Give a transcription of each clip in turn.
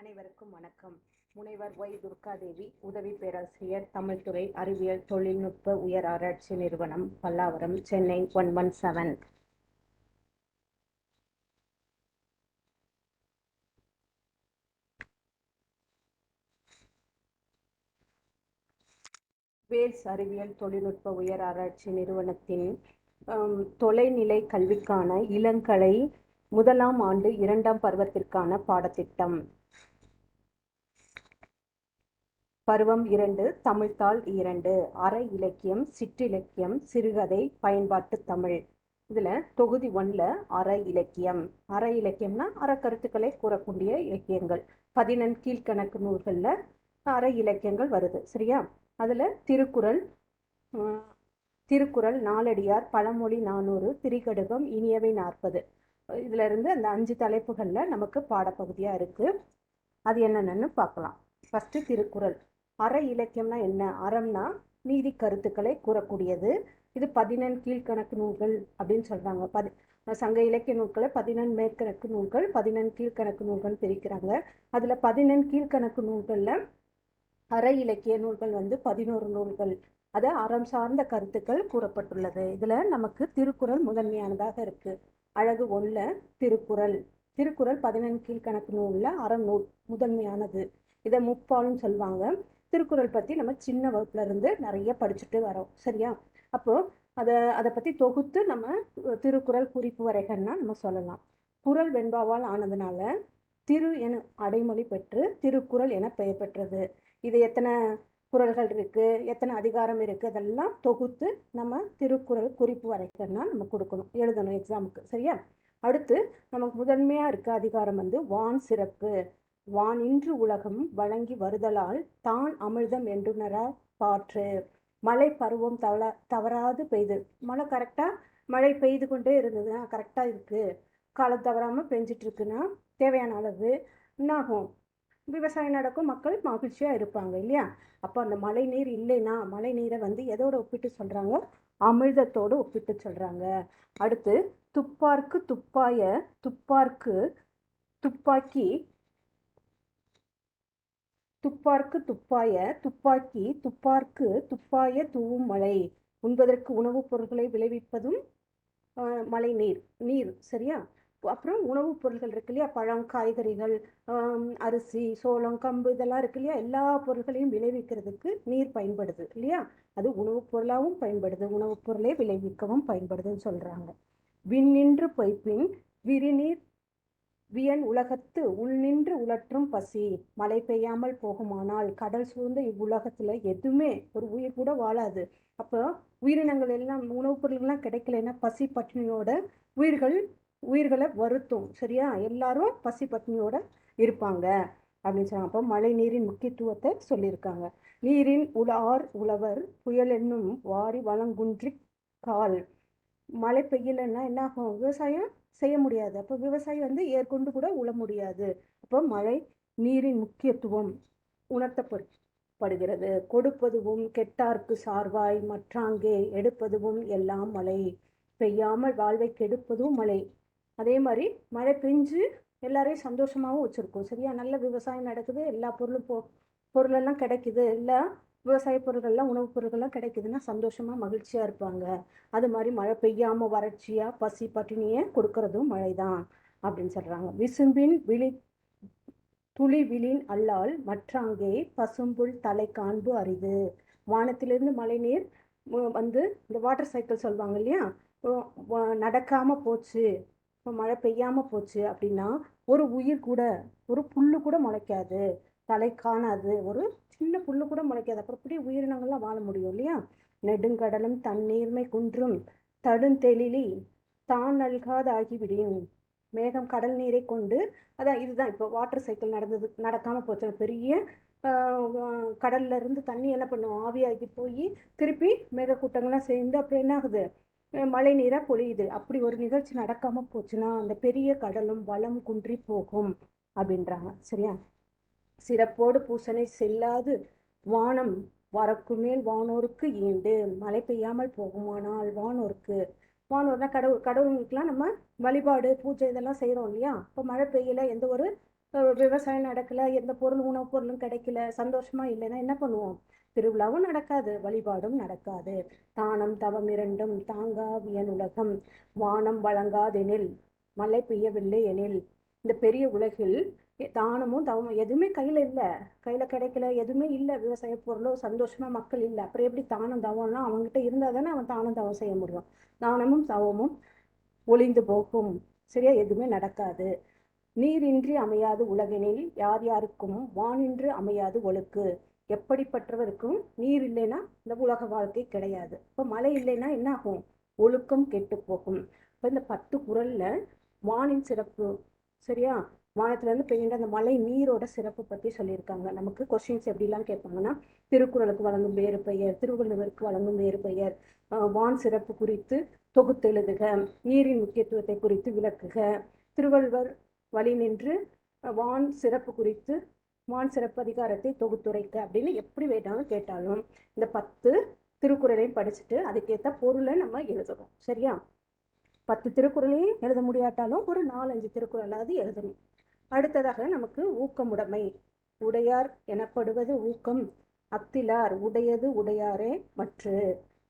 அனைவருக்கும் வணக்கம். முனைவர் ஒய் துர்காதேவி, உதவி பேராசிரியர், தமிழ்துறை, அறிவியல் தொழில்நுட்ப உயர் ஆராய்ச்சி நிறுவனம், பல்லாவரம், சென்னை 117. வேல்ஸ் அறிவியல் தொழில்நுட்ப உயர் ஆராய்ச்சி நிறுவனத்தின் தொலைநிலை கல்விக்கான இளங்கலை 1ஆம் ஆண்டு 2ஆம் பருவத்திற்கான பாடத்திட்டம். பருவம் 2, தமிழ்த்தாள் 2, அரை இலக்கியம், சிற்றிலக்கியம், சிறுகதை, பயன்பாட்டு தமிழ். இதுல தொகுதி 1ல அரை இலக்கியம். அரை இலக்கியம்னா அறக்கருத்துக்களை கூறக்கூடிய இலக்கியங்கள். 14 கீழ்கணக்கு நூல்கள்ல அரை இலக்கியங்கள் வருது, சரியா? அதுல திருக்குறள், நாலடியார், பழமொழி 400, திரிகடுகம், இனியவை 40. இதுல இருந்து அந்த 5 தலைப்புகள்ல நமக்கு பாடப்பகுதியா இருக்கு. அது என்னென்னு பார்க்கலாம். ஃபர்ஸ்ட் திருக்குறள். அரை இலக்கியம்னா என்ன? அறம்னா நீதி கருத்துக்களை கூறக்கூடியது. இது 14 கீழ்கணக்கு நூல்கள் அப்படின்னு சொல்றாங்க. சங்க இலக்கிய நூல்களை 14 மேற்கணக்கு நூல்கள், 14 கீழ்கணக்கு நூல்கள் பிரிக்கிறாங்க. அதுல 14 கீழ்கணக்கு நூல்கள்ல அரை இலக்கிய நூல்கள் 11 நூல்கள். அது அறம் சார்ந்த கருத்துக்கள் கூறப்பட்டுள்ளது. இதுல நமக்கு திருக்குறள் முதன்மையானதாக இருக்கு. அழகு 1ல திருக்குறள். திருக்குறள் 14 கீழ்கணக்கு நூல்ல அறம் நூல் முதன்மையானது. இதை முப்பால்னு சொல்லுவாங்க. திருக்குறள் பத்தி நம்ம சின்ன வகுப்புல இருந்து நிறைய படிச்சுட்டு வரோம், சரியா? அப்போ அதை பத்தி தொகுத்து நம்ம திருக்குறள் குறிப்பு வரைகள்னா நம்ம சொல்லலாம். குறள் வெண்பாவால் ஆனதுனால திரு என அடைமொழி பெற்று திருக்குறள் என பெயர் பெற்றது. இது எத்தனை குறள்கள் இருக்கு, எத்தனை அதிகாரம் இருக்கு, அதெல்லாம் தொகுத்து நம்ம திருக்குறள் குறிப்பு வரைகள்னா நம்ம கொடுக்கணும், எழுதணும் எக்ஸாமுக்கு, சரியா? அடுத்து நமக்கு முதன்மையா இருக்க அதிகாரம் வான் சிறப்பு. வானின்று உலகம் வழங்கி வருதலால் தான் அமிழ்தம் என்றுணர பாற்று. மழை பருவம் தவறாது பெய்து. மழை பெய்து கொண்டே இருந்ததுன்னா கரெக்டா இருக்கு, காலம் தவறாம பெஞ்சிட்டு இருக்குன்னா தேவையான அளவு என்னாகும், விவசாயம் நடக்கும், மக்கள் மகிழ்ச்சியா இருப்பாங்க, இல்லையா? அப்போ அந்த மழை நீர் இல்லைன்னா மழை நீரை எதோட ஒப்பிட்டு சொல்றாங்க? அமிழ்தத்தோடு ஒப்பிட்டு சொல்றாங்க. அடுத்து துப்பார்க்கு துப்பாய, துப்பார்க்கு துப்பாக்கி, துப்பார்க்கு துப்பாய, துப்பாக்கி, துப்பார்க்கு துப்பாய தூவும் மழை. உண்பதற்கு உணவுப் பொருட்களை விளைவிப்பதும் மழை நீர், சரியா? அப்புறம் உணவுப் பொருட்கள் இருக்கு இல்லையா, பழம், காய்கறிகள், அரிசி, சோளம், கம்பு, இதெல்லாம் இருக்கு இல்லையா, எல்லா பொருட்களையும் விளைவிக்கிறதுக்கு நீர் பயன்படுது, இல்லையா? அது உணவுப் பொருளாகவும் பயன்படுது, உணவுப் பொருளை விளைவிக்கவும் பயன்படுதுன்னு சொல்றாங்க. விண்ணின்று பொய்ப்பின் விரிநீர் வியன் உலகத்து உள்நின்று உலற்றும் பசி. மழை பெய்யாமல் போகுமானால் கடல் சூழ்ந்த இவ்வுலகத்துல எதுவுமே ஒரு உயிர் கூட வாழாது. அப்போ உயிரினங்கள் எல்லாம், உணவுப் பொருள்கள்லாம் கிடைக்கலன்னா பசி பட்டினியோட உயிர்களை வருத்தும், சரியா? எல்லாரும் பசி பட்டினியோட இருப்பாங்க அப்படின்னு சொன்னாங்க. அப்போ மழை நீரின் முக்கியத்துவத்தை சொல்லியிருக்காங்க. நீரின் உழவர் புயல் என்னும் வாரி வளங்குன்றி கால். மழை பெய்யலைன்னா என்ன ஆகும்? விவசாயம் செய்ய முடியாது. அப்போ விவசாயி ஏற்கொண்டு கூட உழ முடியாது. அப்போ மழை நீரின் முக்கியத்துவம் உணர்த்தப்படுகிறது. கொடுப்பதுவும் கெட்டார்க்கு சார்வாய் மற்றாங்கே எடுப்பதுவும் எல்லாம் மழை. பெய்யாமல் வாழ்வை கெடுப்பதும் மழை. அதே மாதிரி மழை பெஞ்சு எல்லாரையும் சந்தோஷமாகவும் வச்சிருக்கோம், சரியா? நல்ல விவசாயம் நடக்குது, எல்லா பொருளெல்லாம் கிடைக்குது, எல்லா விவசாய பொருட்கள்லாம், உணவுப் பொருட்கள்லாம் கிடைக்குதுன்னா சந்தோஷமா மகிழ்ச்சியா இருப்பாங்க. அது மாதிரி மழை பெய்யாம வறட்சியா பசி பட்டினியை கொடுக்கறதும் மழைதான் அப்படின்னு சொல்றாங்க. விசும்பின் துளி விழின் அல்லால் மற்றாங்கே பசும்புல் தலை காண்பு அரிது. வானத்திலிருந்து மழை நீர் இந்த வாட்டர் சைக்கிள் சொல்லுவாங்க இல்லையா, நடக்காம போச்சு, இப்போ மழை பெய்யாம போச்சு அப்படின்னா ஒரு உயிர் கூட, ஒரு புல்லு கூட முளைக்காது, தலை காணாது, ஒரு சின்ன புல்லு கூட முளைக்காது. அப்புறம் எப்படி உயிரினங்கள்லாம் வாழ முடியும், இல்லையா? நெடுங்கடலும் தண்ணீர்மை குன்றும் தடுந்தெழிலி தான் நல்காதாகிவிடின். மேகம் கடல் நீரை கொண்டு, இதுதான் இப்போ வாட்டர் சைக்கிள் நடக்காம போச்சு. பெரிய கடல்ல இருந்து தண்ணி என்ன பண்ணும், ஆவியாகி போய் திருப்பி மேகக்கூட்டங்கள்லாம் சேர்ந்து அப்புறம் என்ன ஆகுது, மழை நீரா பொழியுது. அப்படி ஒரு நிகழ்ச்சி நடக்காம போச்சுன்னா அந்த பெரிய கடலும் வளம் குன்றி போகும் அப்படின்றாங்க, சரியா? சிறப்போடு பூசனை செல்லாது வானம் வரக்குமேல் வானோருக்கு ஈண்டு. மழை பெய்யாமல் போகுமானால் வானோர்னா கடவுளுக்கெல்லாம் நம்ம வழிபாடு பூஜை இதெல்லாம் செய்யறோம் இல்லையா? இப்போ மழை பெய்யல, எந்த ஒரு விவசாயம் நடக்கல, எந்த பொருள் உணவுப் பொருளும் கிடைக்கல, சந்தோஷமா இல்லைன்னா என்ன பண்ணுவோம்? திருவிழாவும் நடக்காது, வழிபாடும் நடக்காது. தானம் தவம் இரண்டும் தாங்கா வியனுலகம், வானம் வழங்காதெனில் மழை பெய்யவில்லை எனில். இந்த பெரிய உலகில் தானமும் தவமும் எதுவுமே கையில இல்லை, கையில கிடைக்கல, எதுவுமே இல்லை, விவசாய பொருளோ சந்தோஷமா மக்கள் இல்லை, அப்புறம் எப்படி தானம் தவம்லாம் அவங்ககிட்ட இருந்தா தானே அவன் தானம் தவம் செய்ய முடியும்? தானமும் தவமும் ஒளிந்து போகும், சரியா? எதுவுமே நடக்காது. நீரின்றி அமையாது உலகினில் யார் யாருக்கும் வானின்று அமையாது ஒழுக்கு. எப்படிப்பட்டவருக்கும் நீர் இல்லைன்னா இந்த உலக வாழ்க்கை கிடையாது. இப்போ மழை இல்லைன்னா என்ன ஆகும்? ஒழுக்கம் கெட்டு போகும். இப்போ இந்த 10 குறள்ல வானின் சிறப்பு, சரியா? வானத்துலேருந்து பெய்கின்ற அந்த மழை நீரோட சிறப்பு பற்றி சொல்லியிருக்காங்க. நமக்கு கொஸ்டின்ஸ் எப்படிலாம் கேட்பாங்கன்னா, திருக்குறளுக்கு வழங்கும் வேறு பெயர், திருவள்ளுவருக்கு வழங்கும் வேறு பெயர், வான் சிறப்பு குறித்து தொகுத்தெழுதுக, நீரின் முக்கியத்துவத்தை குறித்து விளக்குக, திருவள்ளுவர் வழி நின்று வான் சிறப்பு குறித்து வான் சிறப்பு அதிகாரத்தை தொகுத்துரைக்க அப்படின்னு எப்படி வேணாலும் கேட்டாலும் இந்த 10 திருக்குறளையும் படிச்சுட்டு அதுக்கேற்ற பொருளை நம்ம எழுதணும், சரியா? 10 திருக்குறளையும் எழுத முடியாட்டாலும் ஒரு 4-5 திருக்குறளாவது எழுதணும். அடுத்ததாக நமக்கு ஊக்கமுடைமை. உடையார் எனப்படுவது ஊக்கம், அத்திலார் உடையது உடையாரே மற்று.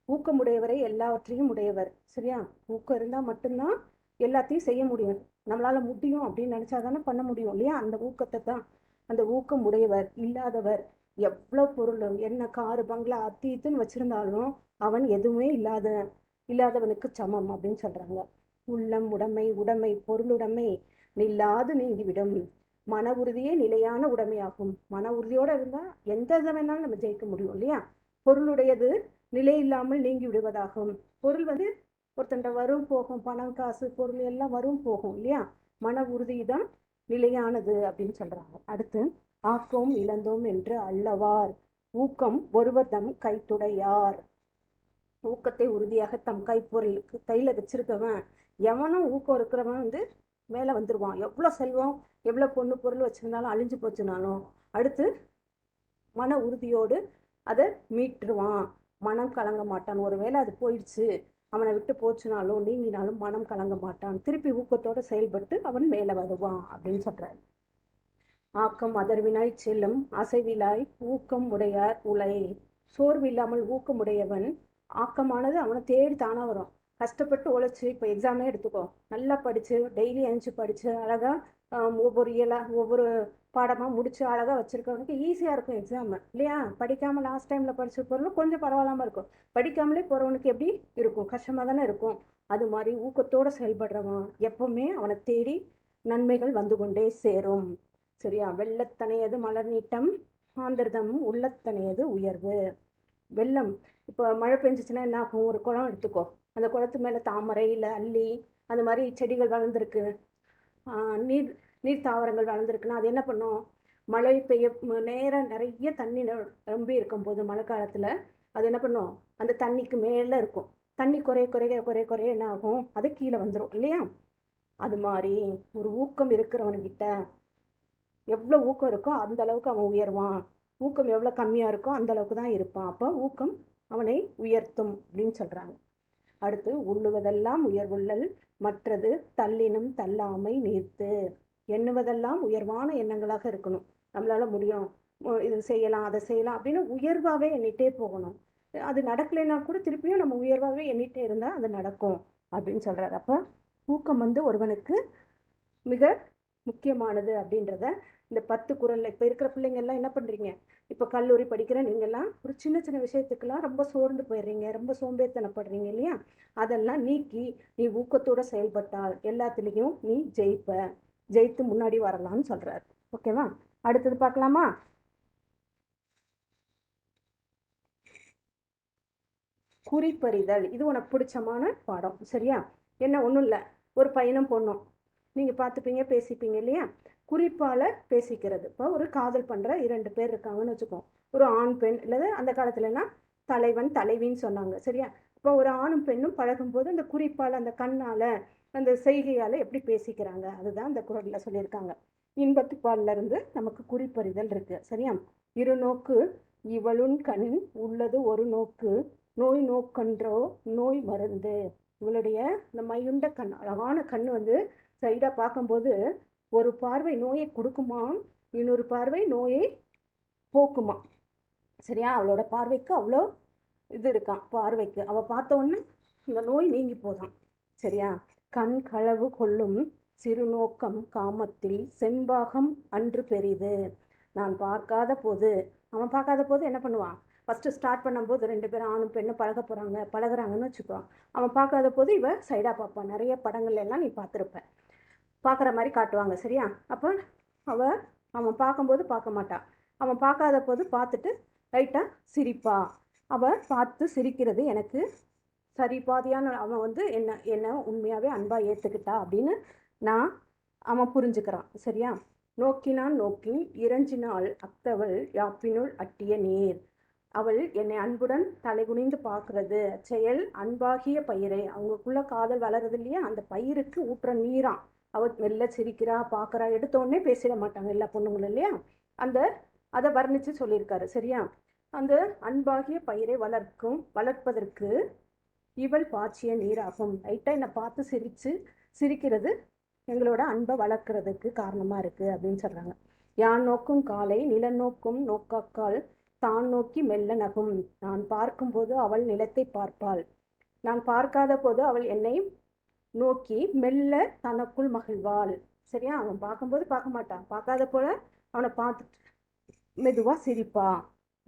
ஊக்கமுடையவரை எல்லாவற்றையும் உடையவர், சரியா? ஊக்கம் இருந்தால் மட்டும்தான் எல்லாத்தையும் செய்ய முடியும். நம்மளால முடியும் அப்படின்னு நினைச்சாதானே பண்ண முடியும் இல்லையா? அந்த ஊக்கத்தை தான், அந்த ஊக்கம் உடையவர். இல்லாதவர் எவ்வளோ பொருள் என்ன காரு பங்களா அத்தி இத்துன்னு வச்சிருந்தாலும் அவன் எதுவுமே இல்லாதவனுக்கு சமம் அப்படின்னு சொல்றாங்க. உள்ளம் உடைமை, உடைமை பொருளுடைமை நில்லாது நீங்கிவிடும். மன உறுதியே நிலையான உடைமையாகும். மன உறுதியோட இருந்தா எந்த இதை வேணாலும் நம்ம ஜெயிக்க முடியும் இல்லையா? பொருளுடையது நிலை இல்லாமல் நீங்கி விடுவதாகும். பொருள் ஒருத்தண்ட வரும் போகும், பணம் காசு பொருள் எல்லாம் வரும் போகும் இல்லையா? மன உறுதி தான் நிலையானது அப்படின்னு சொல்றாங்க. அடுத்து ஆக்கோம் இழந்தோம் என்று அல்லவார், ஊக்கம் ஒருவர் தம் கைத்துடையார். ஊக்கத்தை உறுதியாக தம் கைப்பொருளுக்கு கையில வச்சிருக்கவன் எவனும் ஊக்கம் இருக்கிறவன் மேலே வந்துடுவான். எவ்வளோ செல்வம் எவ்வளோ பொண்ணு பொருள் வச்சிருந்தாலும் அழிஞ்சு போச்சுனாலும் அடுத்து மன உறுதியோடு அதை மீட்டுருவான், மனம் கலங்க மாட்டான். ஒருவேளை அது போயிடுச்சு, அவனை விட்டு போச்சுனாலும் நீங்கினாலும் மனம் கலங்க மாட்டான். திருப்பி ஊக்கத்தோடு செயல்பட்டு அவன் மேலே வருவான் அப்படின்னு சொல்றாரு. ஆக்கம் அதர்வினாய் செல்லும் அசைவிலாய் ஊக்கம் உடையார் உலை. சோர்வில்லாமல் ஊக்கமுடையவன் ஆக்கமானது அவனை தேடி தானே வரும். கஷ்டப்பட்டு உழைச்சி, இப்போ எக்ஸாமே எடுத்துக்கோ, நல்லா படித்து டெய்லி எழுந்துச்சு படித்து அழகாக ஒவ்வொரு பாடமாக முடித்து அழகாக வச்சுருக்கவனுக்கு ஈஸியாக இருக்கும் எக்ஸாமு இல்லையா? படிக்காமல் லாஸ்ட் டைமில் படித்த பொருள் கொஞ்சம் பரவாயில்லாமல் இருக்கும். படிக்காமலே போகிறவனுக்கு எப்படி இருக்கும்? கஷ்டமாக தானே இருக்கும். அது மாதிரி ஊக்கத்தோடு செயல்படுறவன் எப்பவுமே அவனை தேடி நன்மைகள் வந்து கொண்டே சேரும், சரியா? வெள்ளத்தனையது மலர் நீட்டம் ஆந்திரதம் உள்ளத்தனையது உயர்வு. வெள்ளம் இப்போ மழை பெஞ்சிச்சுன்னா என்ன ஆகும்? ஒரு குளம் எடுத்துக்கோ, அந்த குளத்து மேலே தாமரை இல்லை அல்லி அந்த மாதிரி செடிகள் வளர்ந்துருக்கு, நீர் நீர் தாவரங்கள் வளர்ந்துருக்குன்னா அது என்ன பண்ணும்? மழை பெய்ய நேரம் நிறைய தண்ணி ரொம்ப இருக்கும்போது மழை காலத்தில் அது என்ன பண்ணும்? அந்த தண்ணிக்கு மேலே இருக்கும். தண்ணி குறைய குறைய குறைய குறைய என்ன ஆகும்? அது கீழே வந்துடும் இல்லையா? அது மாதிரி ஒரு ஊக்கம் இருக்கிறவன்கிட்ட எவ்வளோ ஊக்கம் இருக்கோ அந்த அளவுக்கு அவன் உயர்வான். ஊக்கம் எவ்வளோ கம்மியாக இருக்கோ அந்த அளவுக்கு தான் இருப்பான். அப்போ ஊக்கம் அவனை உயர்த்தும் அப்படின்னு சொல்கிறாங்க. அடுத்து உள்ளுவதெல்லாம் உயர்வுள்ளல் மற்றது தள்ளினும் தள்ளாமை நீர்த்து. எண்ணுவதெல்லாம் உயர்வான எண்ணங்களாக இருக்கணும். நம்மளால முடியும், இது செய்யலாம் அதை செய்யலாம் அப்படின்னு உயர்வாகவே எண்ணிட்டே போகணும். அது நடக்கலைன்னா கூட திருப்பியும் நம்ம உயர்வாகவே எண்ணிட்டே இருந்தால் அது நடக்கும் அப்படின்னு சொல்கிறார். அப்போ ஊக்கம் ஒருவனுக்கு மிக முக்கியமானது அப்படின்றத இந்த 10 குறளில் இப்போ இருக்கிற பிள்ளைங்கள்லாம் என்ன பண்ணுறீங்க? இப்போ கல்லூரி படிக்கிற நீங்கள்லாம் ஒரு சின்ன சின்ன விஷயத்துக்கெல்லாம் ரொம்ப சோர்ந்து போயிடுறீங்க, ரொம்ப சோம்பேறித்தனப்படுறீங்க இல்லையா? அதெல்லாம் நீக்கி நீ ஊக்கத்தோடு செயல்பட்டால் எல்லாத்துலேயும் நீ ஜெயித்து முன்னாடி வரலாம்னு சொல்கிறார். ஓகேவா? அடுத்தது பார்க்கலாமா? குறிப்பறிதல். இது உனக்கு பிடிச்சமான பாடம், சரியா? என்ன ஒன்றும் இல்லை, ஒரு பையனும் பொண்ணும் நீங்கள் பார்த்துப்பீங்க பேசிப்பீங்க இல்லையா? குறிப்பால் பேசிக்கிறது. இப்போ ஒரு காதல் பண்ணுற 2 பேர் இருக்காங்கன்னு வச்சுக்கோம். ஒரு ஆண் பெண், இல்லை அந்த காலத்துலலாம் தலைவன் தலைவின்னு சொன்னாங்க, சரியா? இப்போ ஒரு ஆணும் பெண்ணும் பழகும்போது அந்த குறிப்பால் அந்த கண்ணால் அந்த செய்கையால் எப்படி பேசிக்கிறாங்க அதுதான் அந்த குறளில் சொல்லியிருக்காங்க. இன்பத்துப்பால்ல இருந்து நமக்கு குறிப்பறிதல் இருக்கு, சரியா? இரு நோக்கு இவளுன் கண் உள்ளது ஒரு நோக்கு நோய் நோக்கன்றோ நோய் மருந்து. இவளுடைய இந்த மையுண்ட கண், அழகான கண் சைடாக பார்க்கும்போது ஒரு பார்வை நோயை கொடுக்குமா, இன்னொரு பார்வை நோயை போக்குமா. சரியா? அவளோட பார்வைக்கு அவ்வளோ இது இருக்கான். பார்வைக்கு அவள் பார்த்த உடனே இந்த நோய் நீங்கி போதான். சரியா? கண் களவு கொள்ளும் சிறு நோக்கம் காமத்தில் செம்பாகம் அன்று பெரிது. நான் பார்க்காத போது, அவன் பார்க்காத போது என்ன பண்ணுவான்? ஃபஸ்ட்டு ஸ்டார்ட் பண்ணும்போது 2 பேரும் ஆணும் பெண்ணும் பழகுறாங்கன்னு வச்சுக்குவான். அவன் பார்க்காத போது இவ சைடாக பார்ப்பான். நிறைய படங்கள்ல எல்லாம் நீ பார்த்துருப்ப, பார்க்குற மாதிரி காட்டுவாங்க. சரியா? அப்போ அவன் பார்க்கும்போது பார்க்க மாட்டான். அவன் பார்க்காத போது பார்த்துட்டு லைட்டாக சிரிப்பா. அவள் பார்த்து சிரிக்கிறது எனக்கு சரி பாதியான அவன் வந்து என்ன உண்மையாகவே அன்பாக ஏற்றுக்கிட்டா அப்படின்னு அவன் புரிஞ்சுக்கிறான். சரியா? நோக்கினான் நோக்கி இறைஞ்சினாள் அத்தவள் யாப்பினுள் அட்டிய நீர். அவள் என்னை அன்புடன் தலைகுனிந்து பார்க்கறது செயல் அன்பாகிய பயிரை. அவங்களுக்குள்ள காதல் வளருது இல்லையா, அந்த பயிருக்கு ஊற்ற நீரான். அவள் மெல்ல சிரிக்கிறா, பார்க்குறா. எடுத்தோடனே பேசிட மாட்டாங்க எல்லா பொண்ணுங்களும் இல்லையா, அதை வர்ணித்து சொல்லியிருக்காரு. சரியா? அந்த அன்பாகிய பயிரை வளர்ப்பதற்கு இவள் பாய்ச்சிய நீராகும். லைட்டாக என்னை பார்த்து சிரிக்கிறது எங்களோட அன்பை வளர்க்குறதுக்கு காரணமாக இருக்குது அப்படின்னு சொல்கிறாங்க. யான் நோக்கும் காலை நில நோக்கும் நோக்காக்கால் தான் நோக்கி மெல்ல நகும். நான் பார்க்கும்போது அவள் நிலத்தை பார்ப்பாள், நான் பார்க்காத போது அவள் என்னை நோக்கி மெல்ல தனக்குள் மகிழ்வாள். சரியா? அவன் பார்க்கும்போது பார்க்க மாட்டான், பார்க்காத போல அவனை பார்த்துட்டு மெதுவாக சிரிப்பா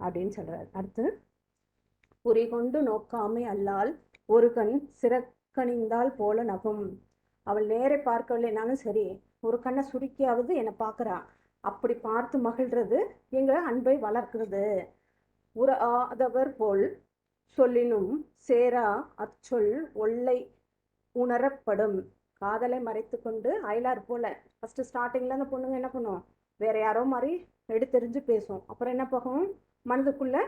அப்படின்னு சொல்கிறார். அடுத்து குறி கொண்டு நோக்காமை அல்லால் ஒரு கண் சிறக்கணிந்தால் போல நகும். அவள் நேரே பார்க்கவில்லைனாலும் சரி, ஒரு கண்ணை சுருக்கியாவது என்னை பார்க்குறா. அப்படி பார்த்து மகிழ்றது எங்களை அன்பை வளர்க்கிறது. உறாதவர் போல் சொல்லினும் சேரா அச்சொல் ஒல்லை உணரப்படும். காதலை மறைத்து கொண்டு அயலார் போல. ஃபஸ்ட்டு ஸ்டார்டிங்கில் அந்த பொண்ணுங்க என்ன பண்ணும், வேற யாரோ மாதிரி எடுத்தெறிஞ்சு பேசும். அப்புறம் என்ன போகும், மனதுக்குள்ள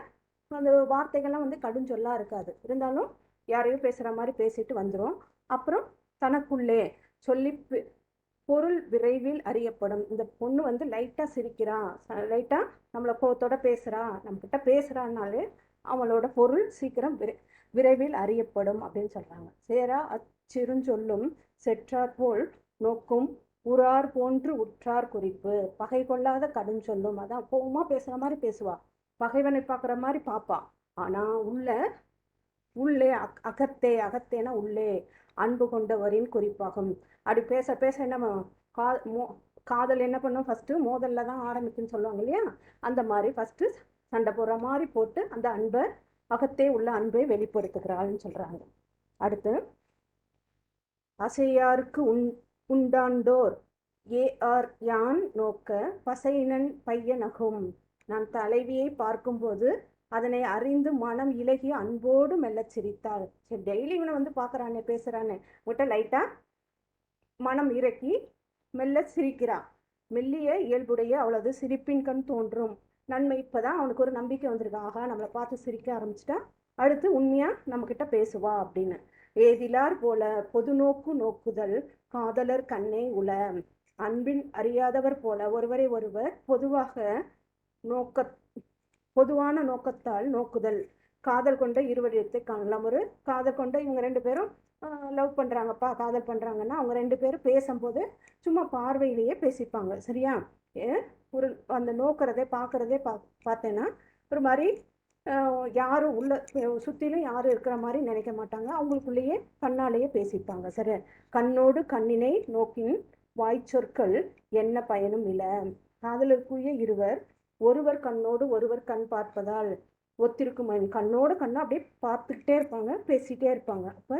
அந்த வார்த்தைகள்லாம் வந்து கடுஞ்சொல்லாக இருக்காது, இருந்தாலும் யாரையும் பேசுகிற மாதிரி பேசிட்டு வந்துடும். அப்புறம் தனக்குள்ளே சொல்லி பொருள் விரைவில் அறியப்படும். இந்த பொண்ணு வந்து லைட்டாக சிரிக்கிறா, லைட்டாக நம்மளை கோவத்தோட பேசுகிறா, நம்மக்கிட்ட பேசுகிறான்னாலே அவளோட பொருள் சீக்கிரம் விரைவில் அறியப்படும் அப்படின்னு சொல்கிறாங்க. சேரா அச்சிறுஞ்சொல்லும் செற்றார் போல் நோக்கும் உறார் போன்று உற்றார் குறிப்பு. பகை கொள்ளாத கடும் சொல்லும். அதான் கோவமா பேசுகிற மாதிரி பேசுவா, பகைவனை பார்க்குற மாதிரி பார்ப்பா. ஆனால் உள்ளே அகத்தேனா உள்ளே அன்பு கொண்டவரின் குறிப்பாகும். அப்படி பேச பேச என்ன காதல் என்ன பண்ணும், ஃபஸ்ட்டு மோதல்ல தான் ஆரம்பிக்குன்னு சொல்லுவாங்க இல்லையா, அந்த மாதிரி ஃபஸ்ட்டு சண்டை போடுற மாதிரி போட்டு அந்த அன்பை அகத்தே உள்ள அன்பை வெளிப்படுத்துகிறாள்னு சொல்கிறாங்க. அடுத்து அசையாருக்கு உண்டாண்டோர் ஏஆர் யான் நோக்க பசையினன் பையனகும். நான் தலைவியை பார்க்கும்போது அதனை அறிந்து மனம் இலகி அன்போடு மெல்ல சிரித்தாள். சரி, டெய்லி இவனை வந்து பார்க்குறானே பேசுகிறானே, உங்கள்கிட்ட லைட்டாக மனம் இறக்கி மெல்ல சிரிக்கிறா. மெல்லிய இயல்புடைய அவளது சிரிப்பின் கண் தோன்றும் நன்மை. இப்போதான் அவனுக்கு ஒரு நம்பிக்கை வந்திருக்கு, ஆகா நம்மளை பார்த்து சிரிக்க ஆரம்பிச்சிட்டா, அடுத்து உண்மையாக நம்மக்கிட்ட பேசுவா அப்படின்னு. ஏதிலார் போல பொது நோக்குதல் காதலர் கண்ணே உல. அன்பின் அறியாதவர் போல ஒருவரை ஒருவர் பொதுவான நோக்கத்தால் நோக்குதல். காதல் கொண்ட இருவரியத்தை காணலாம். ஒரு காதல் கொண்ட இவங்க 2 பேரும் லவ் பண்ணுறாங்கப்பா, காதல் பண்ணுறாங்கன்னா அவங்க 2 பேரும் பேசும்போது சும்மா பார்வையிலேயே பேசிப்பாங்க. சரியா? ஒரு அந்த நோக்கிறதே பார்க்குறதே பார்த்தேன்னா ஒரு மாதிரி யாரும் உள்ள சுற்றிலும் யாரும் இருக்கிற மாதிரி நினைக்க மாட்டாங்க, அவங்களுக்குள்ளேயே கண்ணாலேயே பேசிப்பாங்க. சரி, கண்ணோடு கண்ணினை நோக்கின் வாய்ச்சொற்கள் என்ன பயனும் இல்லை. காதலருக்குரிய இருவர் ஒருவர் கண்ணோடு ஒருவர் கண் பார்ப்பதால் ஒத்திருக்கும். கண்ணோடு கண்ணை அப்படியே பார்த்துக்கிட்டே இருப்பாங்க, பேசிகிட்டே இருப்பாங்க. அப்போ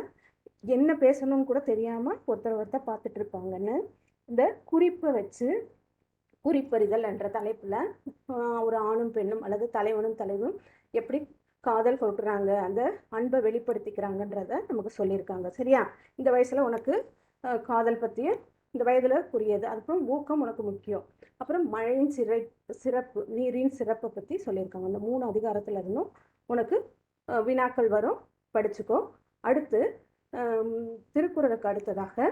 என்ன பேசணும்னு கூட தெரியாமல் ஒருத்தர் பார்த்துட்டு இருப்பாங்கன்னு இந்த குறிப்பை வச்சு குறிப்பறிதல் என்ற தலைப்பில் ஒரு ஆணும் பெண்ணும் அல்லது தலைவனும் தலைவனும் எப்படி காதல் கொடுக்குறாங்க, அந்த அன்பை வெளிப்படுத்திக்கிறாங்கன்றத நமக்கு சொல்லியிருக்காங்க. சரியா? இந்த வயசில் உனக்கு காதல் பற்றிய இந்த வயதில் புரியுது. அதுக்கப்புறம் ஊக்கம் உனக்கு முக்கியம். அப்புறம் மழையின் சிறப்பு, நீரின் சிறப்பை பற்றி சொல்லியிருக்காங்க. அந்த 3 அதிகாரத்தில் இருந்தும் உனக்கு வினாக்கள் வரும், படிச்சுக்கோ. அடுத்து திருக்குறளுக்கு அடுத்ததாக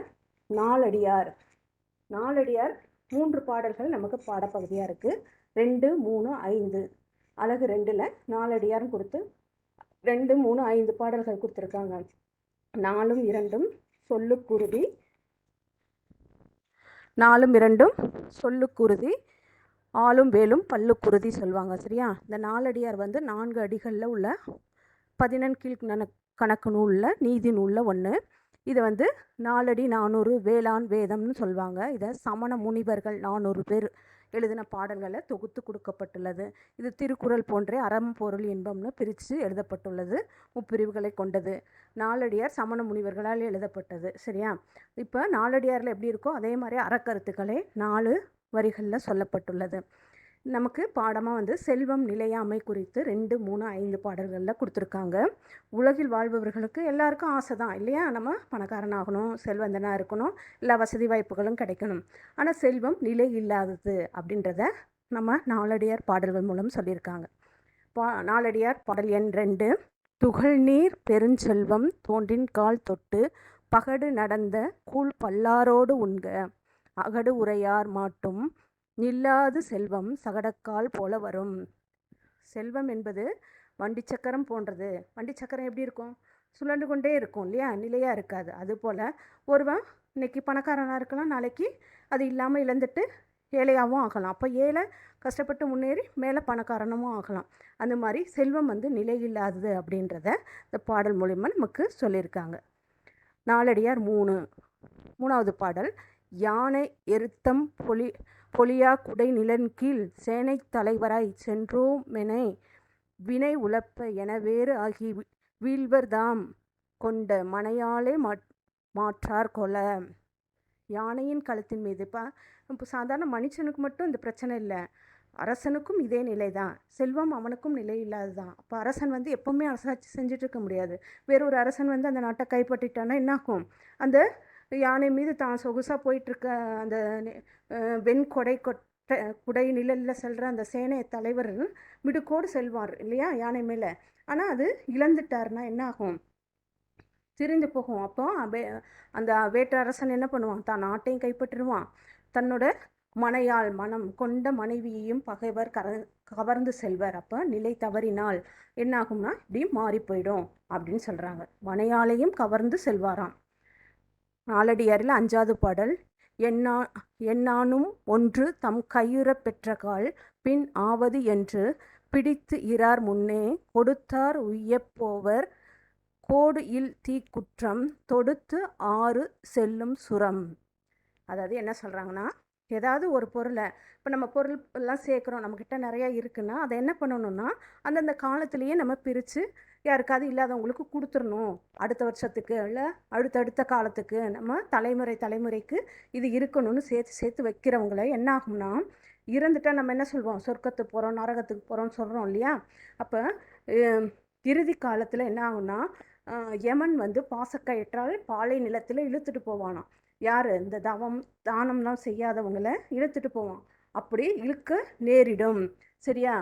நாலடியார் 3 பாடல்கள் நமக்கு பாடப்பகுதியாக இருக்குது. 2, 3, 5 அழகு 2ல் நாலடியார்னு கொடுத்து 2, 3, 5 பாடல்கள் கொடுத்துருக்காங்க. 4ம் 2ம் சொல்லுக்குருவி, நாலும் இரண்டும் சொல்லுக்குருதி, ஆளும் வேலும் பல்லுக்குருதி சொல்லுவாங்க. சரியா? இந்த நாலடியார் வந்து 4 அடிகளில் உள்ள 14 கீழ் கணக்கு நூலில் நீதி நூலில் ஒன்று. இதை வந்து 4 அடி 400 வேளாண் வேதம்னு சொல்லுவாங்க. இதை சமண முனிவர்கள் 400 பேர் எழுதின பாடல்களை தொகுத்து கொடுக்கப்பட்டுள்ளது. இது திருக்குறள் போன்றே அறம் பொருள் இன்பம்னு பிரித்து எழுதப்பட்டுள்ளது. முப்பிரிவுகளை கொண்டது. நாலடியார் சமண முனிவர்களால் எழுதப்பட்டது. சரியா? இப்போ நாலடியாரில் எப்படி இருக்கோ அதே மாதிரி அறக்கருத்துக்களே 4 வரிகளில் சொல்லப்பட்டுள்ளது. நமக்கு பாடமாக வந்து செல்வம் நிலையாமை குறித்து 2, 3, 5 பாடல்களில் கொடுத்துருக்காங்க. உலகில் வாழ்பவர்களுக்கு எல்லாருக்கும் ஆசை தான் இல்லையா? நம்ம பணக்காரனாகணும், செல்வந்தனாக இருக்கணும், எல்லா வசதி வாய்ப்புகளும் கிடைக்கணும். ஆனால் செல்வம் நிலை இல்லாதது அப்படின்றத நம்ம நாலடியார் பாடல்கள் மூலம் சொல்லியிருக்காங்க. நாலடியார் பாடல் எண் 2. துகள்நீர் பெருஞ்செல்வம் தோன்றின் கால் தொட்டு பகடு நடந்த கூழ் பல்லாரோடு உண்க அகடு உரையார் மாட்டும் நில்லாது செல்வம் சகடக்கால் போல வரும். செல்வம் என்பது வண்டி சக்கரம் போன்றது. வண்டி சக்கரம் எப்படி இருக்கும்? சுழண்டு கொண்டே இருக்கும் இல்லையா? நிலையாக இருக்காது. அதுபோல் ஒருவன் இன்னைக்கு பணக்காரனாக இருக்கலாம், நாளைக்கு அது இல்லாமல் இழந்துட்டு ஏழையாகவும் ஆகலாம். அப்போ ஏழை கஷ்டப்பட்டு முன்னேறி மேலே பணக்காரனமும் ஆகலாம். அந்த மாதிரி செல்வம் வந்து நிலை இல்லாதது அப்படின்றத இந்த பாடல் மூலிமா நமக்கு சொல்லியிருக்காங்க. நாலடியார் 3. 3வது பாடல். யானை எருத்தம் பொலியா குடை நிலன்கீழ் சேனை தலைவராய் சென்றோமெனை வினை உழப்ப என வேறு ஆகி வீழ்வர்தாம் கொண்ட மனையாலே மாற்றார் கொல. யானையின் கழுத்தின் மீது இப்போ சாதாரண மனுஷனுக்கு மட்டும் இந்த பிரச்சனை இல்லை, அரசனுக்கும் இதே நிலை தான். செல்வம் அவனுக்கும் நிலை இல்லாது தான். அப்போ அரசன் வந்து எப்போவுமே அரசாட்சி செஞ்சுட்டு இருக்க முடியாது. வேறொரு அரசன் வந்து அந்த நாட்டை கைப்பற்றிட்டான்னா என்னாகும்? அந்த யானை மீது தான் சொகுசாக போயிட்டுருக்க அந்த குடை நிழலில் செல்கிற அந்த சேனை தலைவர் மிடுக்கோடு செல்வார் இல்லையா யானை மேலே. ஆனால் அது இழந்துட்டார்னா என்ன ஆகும்? திரிந்து போகும். அப்போ அந்த வேற்று அரசன் என்ன பண்ணுவான்? தான் நாட்டையும் கைப்பற்றிடுவான், தன்னோட மனையால் மனம் கொண்ட மனைவியையும் பகைவர் கவர்ந்து செல்வர். அப்போ நிலை தவறினால் என்னாகும்னா இப்படி மாறி போயிடும் அப்படின்னு சொல்கிறாங்க. மனையாலையும் கவர்ந்து செல்வாராம். நாலடியாரில் 5வது பாடல். எண்ணானும் ஒன்று தம் கையுற பெற்றகால் பின் ஆவது என்று பிடித்து இரார் முன்னே கொடுத்தார் உய்யப்போவர் கோடு இல் தீக்குற்றம் தொடுத்து ஆறு செல்லும் சுரம். அதாவது என்ன சொல்கிறாங்கன்னா, ஏதாவது ஒரு பொருளை இப்போ நம்ம பொருள் எல்லாம் சேர்க்குறோம், நம்மக்கிட்ட நிறையா இருக்குன்னா அதை என்ன பண்ணணும்னா அந்தந்த காலத்துலேயே நம்ம பிரித்து யாருக்காவது இல்லாதவங்களுக்கு கொடுத்துடணும். அடுத்த வருஷத்துக்கு இல்லை அடுத்தடுத்த காலத்துக்கு நம்ம தலைமுறைக்கு இது இருக்கணும்னு சேர்த்து வைக்கிறவங்கள என்ன ஆகும்னா, இறந்துட்டால் நம்ம என்ன சொல்வோம்? சொர்க்கத்துக்கு போகிறோம், நரகத்துக்கு போகிறோம்னு சொல்கிறோம் இல்லையா? அப்போ இறுதி காலத்தில் என்ன ஆகும்னா, யமன் வந்து பாசக்கயிற்றால் பாலை நிலத்தில் இழுத்துட்டு போவானாம். யார்? இந்த தானம்லாம் செய்யாதவங்களை இழுத்துட்டு போவான். அப்படி இழுக்க நேரிடும். சரியா?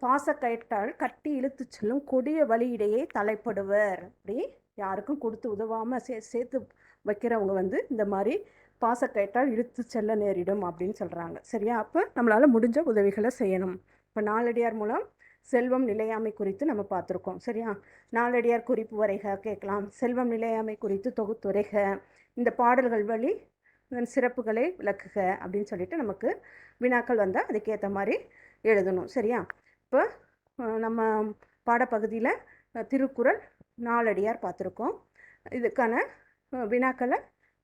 பாசக்கயிற்றால் கட்டி இழுத்து செல்லும் கொடிய வழியிடையே தலைப்படுவர். அப்படி யாருக்கும் கொடுத்து உதவாமல் சேர்த்து வைக்கிறவங்க வந்து இந்த மாதிரி பாசக்கயிற்றால் இழுத்து செல்ல நேரிடும் அப்படின்னு சொல்கிறாங்க. சரியா? அப்போ நம்மளால் முடிஞ்ச உதவிகளை செய்யணும். இப்போ நாலடியார் மூலம் செல்வம் நிலையாமை குறித்து நம்ம பார்த்துருக்கோம். சரியா? நாலடியார் குறிப்பு வரைக கேட்கலாம், செல்வம் நிலையாமை குறித்து தொகுத்துரைக, இந்த பாடல்கள் வழி சிறப்புகளை விளக்குக அப்படின்னு சொல்லிட்டு நமக்கு வினாக்கள் வந்தால் அதுக்கேற்ற மாதிரி எழுதணும். சரியா? இப்போ நம்ம பாடப்பகுதியில் திருக்குறள் நாலடியார் பார்த்துருக்கோம். இதுக்கான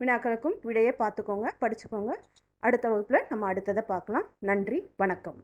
வினாக்களுக்கும் விடையை பார்த்துக்கோங்க, படிச்சுக்கோங்க. அடுத்த வகுப்பில் நம்ம அடுத்ததை பார்க்கலாம். நன்றி, வணக்கம்.